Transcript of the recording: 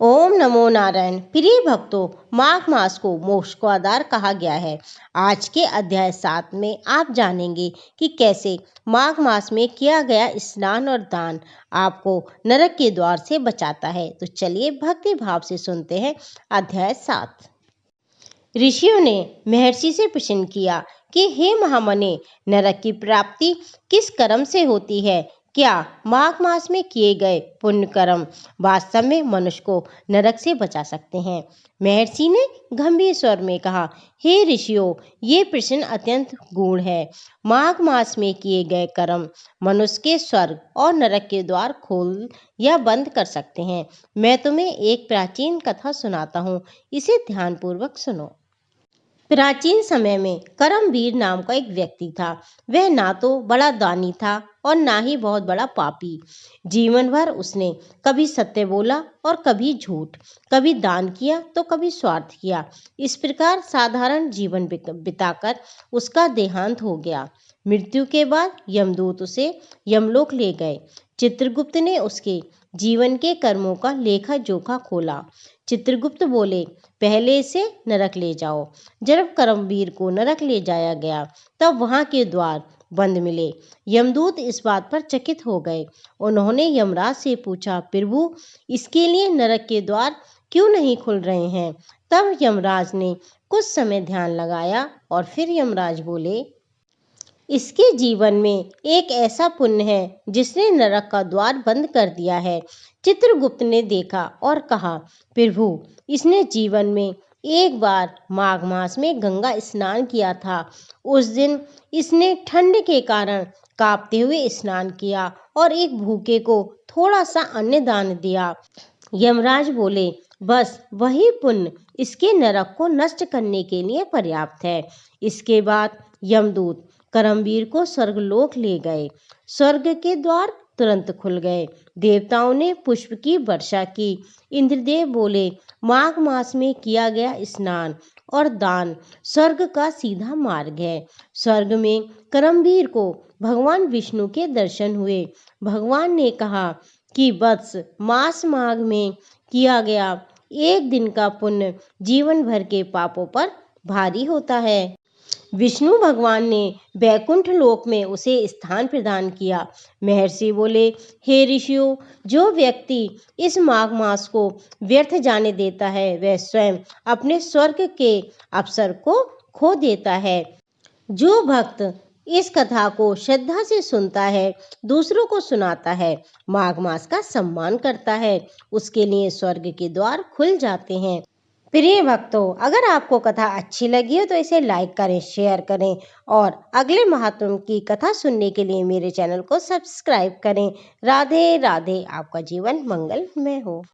ओम नमो नारायण। प्रिय भक्तों, माघ मास को मोक्ष का आधार कहा गया है। आज के अध्याय 7 में आप जानेंगे कि कैसे माघ मास में किया गया स्नान और दान आपको नरक के द्वार से बचाता है। तो चलिए भक्ति भाव से सुनते हैं अध्याय 7। ऋषियों ने महर्षि से प्रश्न किया कि हे महामुनि, नरक की प्राप्ति किस कर्म से होती है? क्या माघ मास में किए गए पुण्य कर्म वास्तव में मनुष्य को नरक से बचा सकते हैं? महर्षि ने गंभीर स्वर में कहा, हे ऋषियों, ये प्रश्न अत्यंत गूढ़ है। माघ मास में किए गए कर्म मनुष्य के स्वर्ग और नरक के द्वार खोल या बंद कर सकते हैं। मैं तुम्हें एक प्राचीन कथा सुनाता हूँ, इसे ध्यानपूर्वक सुनो। प्राचीन समय में करमवीर नाम का एक व्यक्ति था। वह ना तो बड़ा दानी था और ना ही बहुत बड़ा पापी। जीवन भर उसने कभी सत्य बोला और कभी झूठ, कभी दान किया तो कभी स्वार्थ किया। इस प्रकार साधारण जीवन बिताकर उसका देहांत हो गया। मृत्यु के बाद यमदूत उसे यमलोक ले गए। चित्रगुप्त ने उसके जीवन के कर्मों का लेखा जोखा खोला। चित्रगुप्त बोले, पहले इसे नरक ले जाओ। जब करमवीर को नरक ले जाया गया तब वहां के द्वार बंद मिले। यमदूत इस बात पर चकित हो गए। उन्होंने यमराज से पूछा, प्रभु, इसके लिए नरक के द्वार क्यों नहीं खुल रहे हैं? तब यमराज ने कुछ समय ध्यान लगाया और फिर यमराज बोले, इसके जीवन में एक ऐसा पुण्य है जिसने नरक का द्वार बंद कर दिया है। चित्रगुप्त ने देखा और कहा, प्रभु, इसने जीवन में एक बार माघ मास में गंगा स्नान किया था। उस दिन इसने ठंड के कारण कांपते हुए स्नान किया और एक भूखे को थोड़ा सा अन्न दान दिया। यमराज बोले, बस वही पुण्य इसके नरक को नष्ट करने के लिए पर्याप्त है। इसके बाद यमदूत करमवीर को स्वर्गलोक ले गए। स्वर्ग के द्वार तुरंत खुल गए। देवताओं ने पुष्प की वर्षा की। इंद्रदेव बोले, माघ मास में किया गया स्नान और दान स्वर्ग का सीधा मार्ग है। स्वर्ग में करमवीर को भगवान विष्णु के दर्शन हुए। भगवान ने कहा कि वत्स, मास माघ में किया गया एक दिन का पुण्य जीवन भर के पापों पर भारी होता है। विष्णु भगवान ने बैकुंठ लोक में उसे स्थान प्रदान किया। महर्षि बोले, हे ऋषियों, जो व्यक्ति इस माघ मास को व्यर्थ जाने देता है वह स्वयं अपने स्वर्ग के अवसर को खो देता है। जो भक्त इस कथा को श्रद्धा से सुनता है, दूसरों को सुनाता है, माघ मास का सम्मान करता है, उसके लिए स्वर्ग के द्वार खुल जाते हैं। प्रिय भक्तों, अगर आपको कथा अच्छी लगी हो तो इसे लाइक करें, शेयर करें और अगले महात्म की कथा सुनने के लिए मेरे चैनल को सब्सक्राइब करें। राधे राधे। आपका जीवन मंगलमय हो।